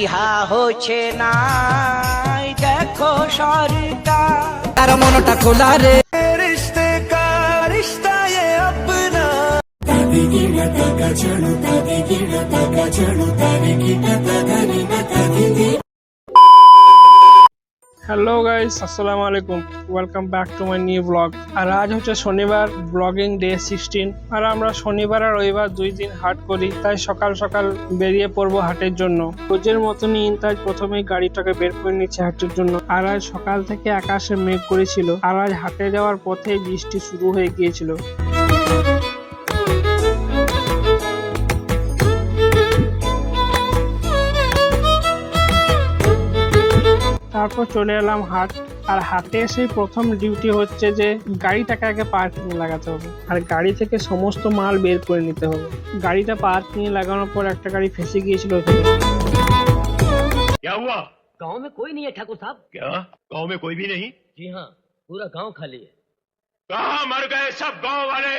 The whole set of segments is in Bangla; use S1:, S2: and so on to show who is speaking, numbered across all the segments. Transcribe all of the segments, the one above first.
S1: ইহা হচ্ছে না দেখো সরকার
S2: তার মনটা খোলা রে
S1: रिश्ते का रिश्ता ये अपना
S3: হ্যালো গাইস, আসসালামু আলাইকুম, welcome back to my new vlog. আর আজ হচ্ছে শনিবার, ব্লগিং ডে 16। আর আমরা শনিবার আর রবিবার 2 দিন হাট করি, তাই সকাল সকাল বেরিয়ে পড়বো হাটের জন্য। রোজের মতনই ইন্তাজ প্রথমেই গাড়িটাকে বের করে নিচ্ছে হাটের জন্য। আর আজ সকাল থেকে আকাশে মেঘ করেছিল, আর আজ হাটে যাওয়ার পথেই বৃষ্টি শুরু হয়ে গিয়েছিল। তারপর চলে এলাম হাট। আর হাটে এসে প্রথম ডিউটি হচ্ছে যে গাড়িটাকে আগে পার্কিং লাগাতে হবে, আর গাড়ি থেকে সমস্ত মাল বের করে নিতে হবে। গাড়িটা পার্কিং লাগানোর পর একটা গাড়ি ফেসে গিয়েছিল।
S4: क्या हुआ?
S5: गांव में कोई नहीं है ठाकुर साहब।
S4: क्या गांव में कोई भी नहीं?
S5: जी हाँ, पूरा गांव खाली है।
S4: कहाँ मर गए सब गांव वाले?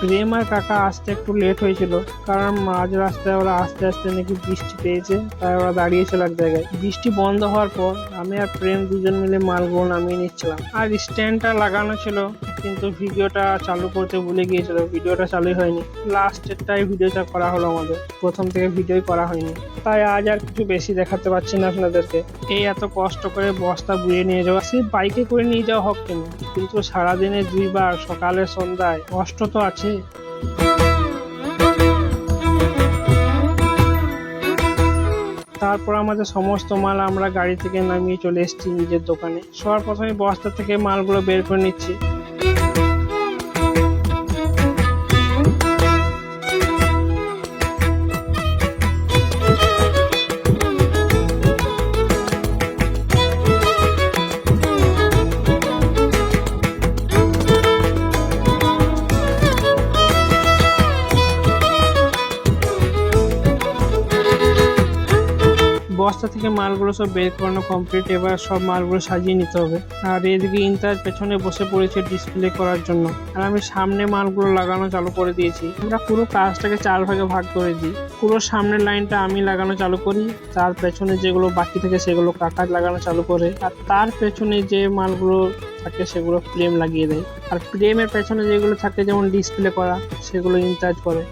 S3: প্রেম আর কাকা আসতে একটু লেট হয়েছিল, কারণ মাঝ রাস্তায় ওরা আস্তে আস্তে নাকি বৃষ্টি পেয়েছে, তাই ওরা দাঁড়িয়েছিল এক জায়গায়। বৃষ্টি বন্ধ হওয়ার পর আমি আর প্রেম দুজন মিলে মালগুলো নামিয়ে নিচ্ছিলাম। আর স্ট্যান্ডটা লাগানো ছিল, কিন্তু ভিডিওটা চালু করতে ভুলে গিয়েছিল, ভিডিওটা চালু হয়নি। লাস্টেরটাই ভিডিওটা করা হলো আমাদের, প্রথম থেকে ভিডিওই করা হয়নি। তাই আজ আর কিছু বেশি দেখাতে পারছি না আপনাদেরকে। এই এত কষ্ট করে বস্তা বুড়িয়ে নিয়ে যাওয়া, সে বাইকে করে নিয়ে যাওয়া হোক কেন, কিন্তু সারাদিনে 2 বার সকালে সন্ধ্যায় কষ্ট তো আছে। তারপর আমাদের সমস্ত মাল আমরা গাড়ি থেকে নামিয়ে চলে এসেছি নিজের দোকানে। সবার প্রথমে বস্তা থেকে মালগুলো বের করে নিচ্ছি। বস্তা থেকে মালগুলো সব বের করানো কমপ্লিট। এবার সব মালগুলো সাজিয়ে নিতে হবে। আর এদিকে ইন্তাজ পেছনে বসে পড়েছে ডিসপ্লে করার জন্য, আর আমি সামনে মালগুলো লাগানো চালু করে দিয়েছি। আমরা পুরো কাজটাকে 4 ভাগে ভাগ করে দিই। পুরো সামনের লাইনটা আমি লাগানো চালু করি, তার পেছনে যেগুলো বাকি থাকে সেগুলো কাকা লাগানো চালু করে, আর তার পেছনে যে মালগুলো থাকে সেগুলো প্রেম লাগিয়ে দেয়। আর প্রেমের পেছনে যেগুলো থাকে যেমন ডিসপ্লে করা, সেগুলো ইন্তাজ করে।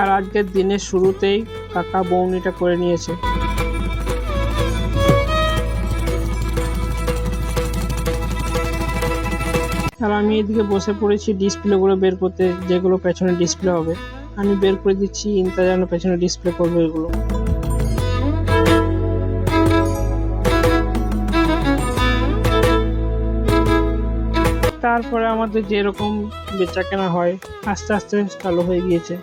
S3: আর আজকের দিনের শুরুতেই কাকা বৌনিটা করে নিয়েছে। আর আমি এদিকে বসে পড়েছি ডিসপ্লেগুলো বের করতে, যেগুলো পেছনে ডিসপ্লে হবে আমি বের করে দিচ্ছি। ইন্তাজ যেন পেছনে ডিসপ্লে করবে এগুলো। তারপরে আমাদের যেরকম বেচা কেনা হয় আস্তে আস্তে চালু হয়ে গিয়েছে।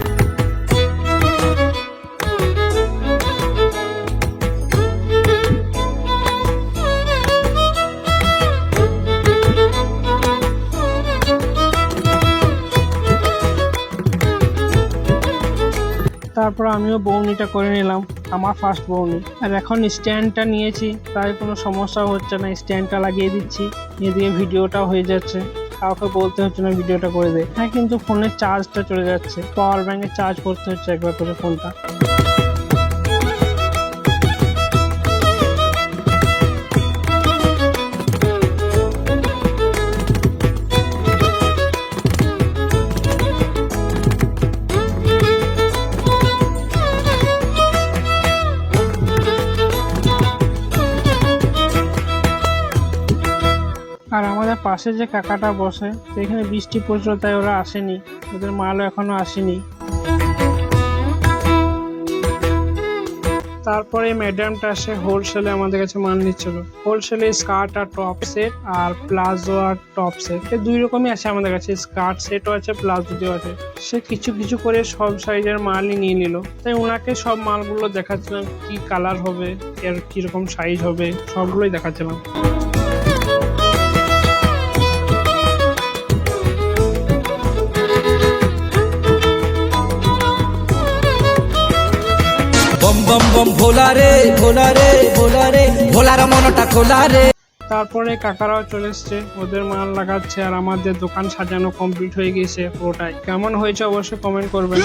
S3: তারপর আমিও বৌনিটা করে নিলাম, আমার ফার্স্ট বৌনি। আর এখন স্ট্যান্ডটা নিয়েছি, তাই কোনো সমস্যা হচ্ছে না, স্ট্যান্ডটা লাগিয়ে দিচ্ছি। এদিকে ভিডিওটাও হয়ে যাচ্ছে, কাউকে বলতে হচ্ছে না ভিডিওটা করে দে। হ্যাঁ, কিন্তু ফোনের চার্জটা চলে যাচ্ছে, পাওয়ার ব্যাংকে চার্জ করতে হচ্ছে একবার করে ফোনটা। আর আমাদের পাশে যে কাকাটা বসে, সেখানে বৃষ্টি পড়ছিল তাই ওরা আসেনি, ওদের মালও এখনো আসেনি। তারপরে ম্যাডামটা এসে হোলসেলে আমাদের কাছে মাল নিচ্ছিল। হোলসেলে স্কার্ট আর টপ সেট আর প্লাজো আর টপ সেট, 2 রকমই আছে আমাদের কাছে। স্কার্ট সেটও আছে, প্লাজোটিও আছে। সে কিছু কিছু করে সব সাইজের মালই নিয়ে নিল, তাই ওনাকে সব মালগুলো দেখাচ্ছিলাম, কি কালার হবে আর কিরকম সাইজ হবে, সবগুলোই দেখাচ্ছিলাম।
S2: বম বম বম ভোলা রে ভোলা রে ভোলা রে, ভোলার মনটা খোলা রে।
S3: তারপরে কাকারাও চলে এসছে, ওদের মাল লাগাচ্ছে আর আমাদের দোকান সাজানো কমপ্লিট হয়ে গেছে পুরোটাই। কেমন হয়েছে অবশ্যই কমেন্ট করবেন।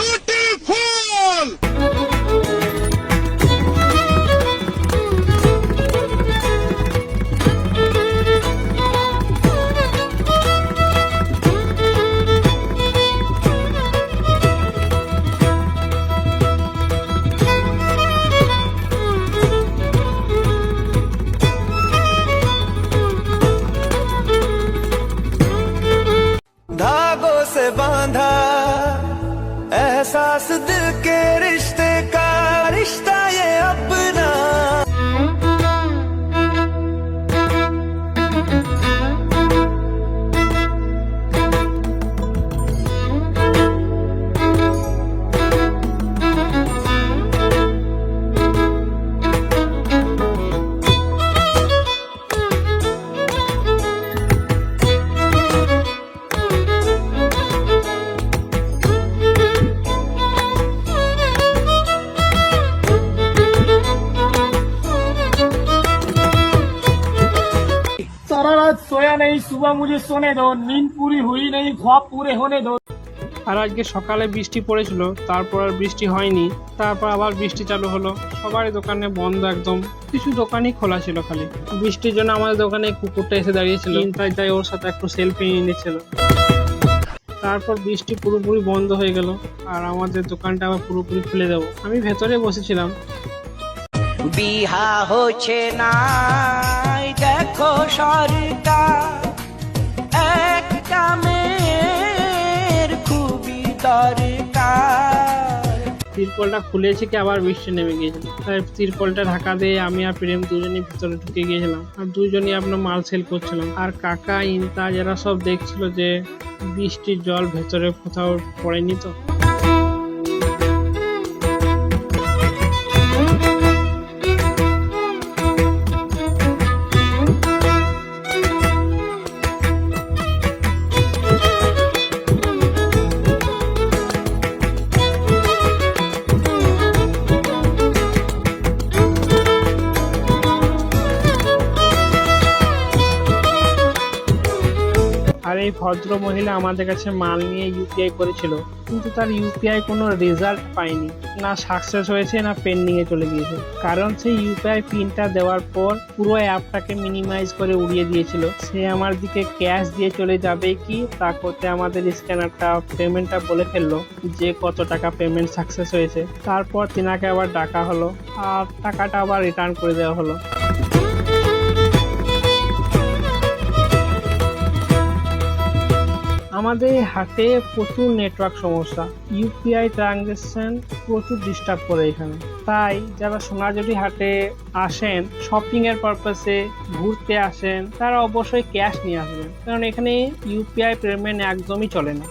S1: धागों से बांधा एहसास दिल के रिश्ते का, रिश्ता ये अपना।
S6: सारा रात सोया नहीं, सुबह मुझे सोने दो, नींद पूरी हुई नहीं, ख्वाब पूरे होने दो।
S3: আর আজকে সকালে বৃষ্টি পড়েছিল, তারপর আর বৃষ্টি হয়নি, তারপর আবার বৃষ্টি চালু হলো। সবারই দোকানে বন্ধ একদম, কিছু দোকানই খোলা ছিল খালি। বৃষ্টির জন্য আমাদের দোকানে কুকুরটা এসে দাঁড়িয়েছিল, তাই ওর সাথে একটু সেলফি নিয়ে নিচ্ছিল। তারপর বৃষ্টি পুরোপুরি বন্ধ হয়ে গেল আর আমাদের দোকানটা আবার পুরোপুরি খুলে দেবো। আমি ভেতরে বসেছিলাম।
S2: বিহা হচ্ছে না, দেখো সরকার একটা মেয়ের খুবই দরকার।
S3: তিরপলটা খুলেছে কি আবার বৃষ্টি নেমে গিয়েছিল, তাই তিরপলটা ঢাকা দিয়ে আমি আর প্রেম দুজনই ভিতরে ঢুকে গিয়েছিলাম আর দুজনই আপনার মাল সেল করছিলাম। আর কাকা ইন্তা যারা সব দেখছিল যে বৃষ্টির জল ভেতরে কোথাও পড়েনি তো। আর এই ভদ্র মহিলা আমাদের কাছে মাল নিয়ে ইউপিআই করেছিল, কিন্তু তার ইউপিআই কোনো রেজাল্ট পায়নি, না সাকসেস হয়েছে না পেন্ডিং এ চলে গিয়েছে। কারণ সেই ইউপিআই পিনটা দেওয়ার পর পুরো অ্যাপটাকে মিনিমাইজ করে উড়িয়ে দিয়েছিল। সে আমার দিকে ক্যাশ দিয়ে চলে যাবে কি তা করতে আমাদের স্ক্যানারটা পেমেন্টটা বলে ফেললো যে কত টাকা পেমেন্ট সাকসেস হয়েছে। তারপর তিনাকে আবার ডাকা হলো আর টাকাটা আবার রিটার্ন করে দেওয়া হলো। আমাদের হাটে প্রচুর নেটওয়ার্ক সমস্যা, ইউপিআই ট্রানজ্যাকশন প্রচুর ডিস্টার্ব করে এখানে। তাই যারা সোনাঝুরি হাটে আসেন শপিং এর পারপাসে ঘুরতে আসেন তারা অবশ্যই ক্যাশ নিয়ে আসবেন, কারণ এখানে ইউপিআই পেমেন্ট একদমই চলে না।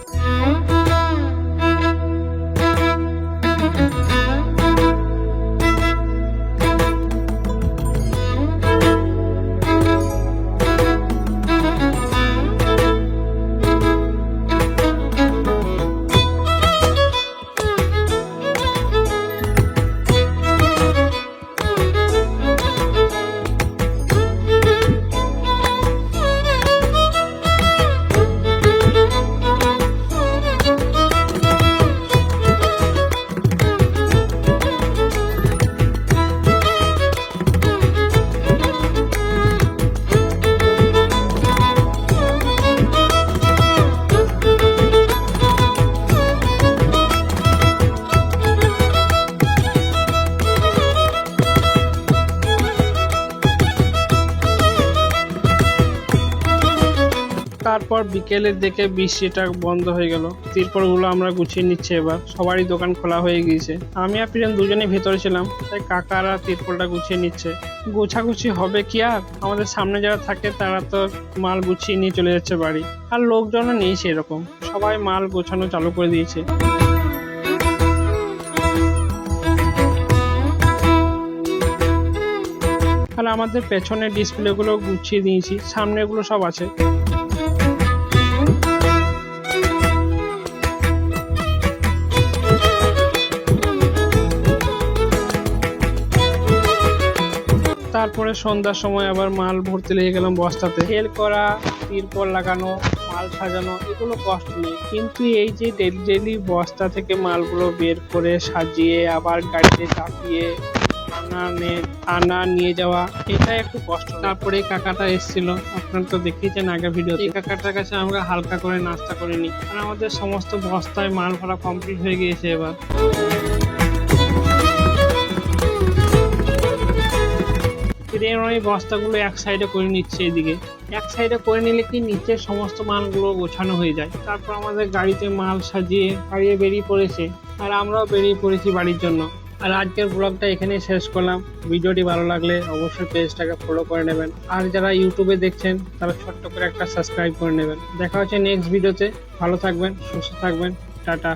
S3: তারপর বিকেলের দিকে বৃষ্টিটা বন্ধ হয়ে গেল, তিরপলগুলো আমরা গুছিয়ে নিচ্ছি। এবার সবারই দোকান খোলা হয়ে গিয়েছে, আমি আর প্রিয়ম দুজনেই ভেতরে ছিলাম, তাই কাকারা তিরপলটা গুছিয়ে নিচ্ছে। গোছাগুছি হবে কি আর, আমাদের সামনে যারা থাকে তারা তো মাল গুছিয়ে নিয়ে চলে যাচ্ছে বাড়ি, আর লোকজনও নেই সেরকম, সবাই মাল গোছানো চালু করে দিয়েছে। আর আমাদের পেছনের ডিসপ্লেগুলো গুছিয়ে দিয়েছি, সামনেগুলো সব আছে। তারপর তারপরে সন্ধ্যার সময় আবার মাল ভর্তি লেগে গেলাম বস্তাতে। সেল করা, তিরপল লাগানো, মাল সাজানো এগুলো কষ্ট নেই, কিন্তু এই যে ডেলি ডেলি বস্তা থেকে মালগুলো বের করে সাজিয়ে আবার গাড়িতে চাপিয়ে আনা নিয়ে যাওয়া, এটা একটু কষ্ট। তারপরে এই কাকাটা এসেছিল, আপনারা তো দেখেছেন আগের ভিডিও। এই কাকাটার কাছে আমরা হালকা করে নাস্তা করে নিই, আর আমাদের সমস্ত বস্তায় মাল ভরা কমপ্লিট হয়ে গিয়েছে। এবার ওই বস্তাগুলো এক সাইডে করে নিচ্ছে, এদিকে এক সাইডে করে নিলে কি নিচের সমস্ত মালগুলো গোছানো হয়ে যায়। তারপর আমাদের গাড়িতে মাল সাজিয়ে বেরিয়ে পড়েছে, আর আমরাও বেরিয়ে পড়েছি বাড়ির জন্য। আর আজকের ব্লগটা এখানেই শেষ করলাম। ভিডিওটি ভালো লাগলে অবশ্যই পেজটাকে ফলো করে নেবেন, আর যারা ইউটিউবে দেখছেন তারা ছোট্ট করে একটা সাবস্ক্রাইব করে নেবেন। দেখা হচ্ছে নেক্সট ভিডিওতে। ভালো থাকবেন, সুস্থ থাকবেন, টাটা।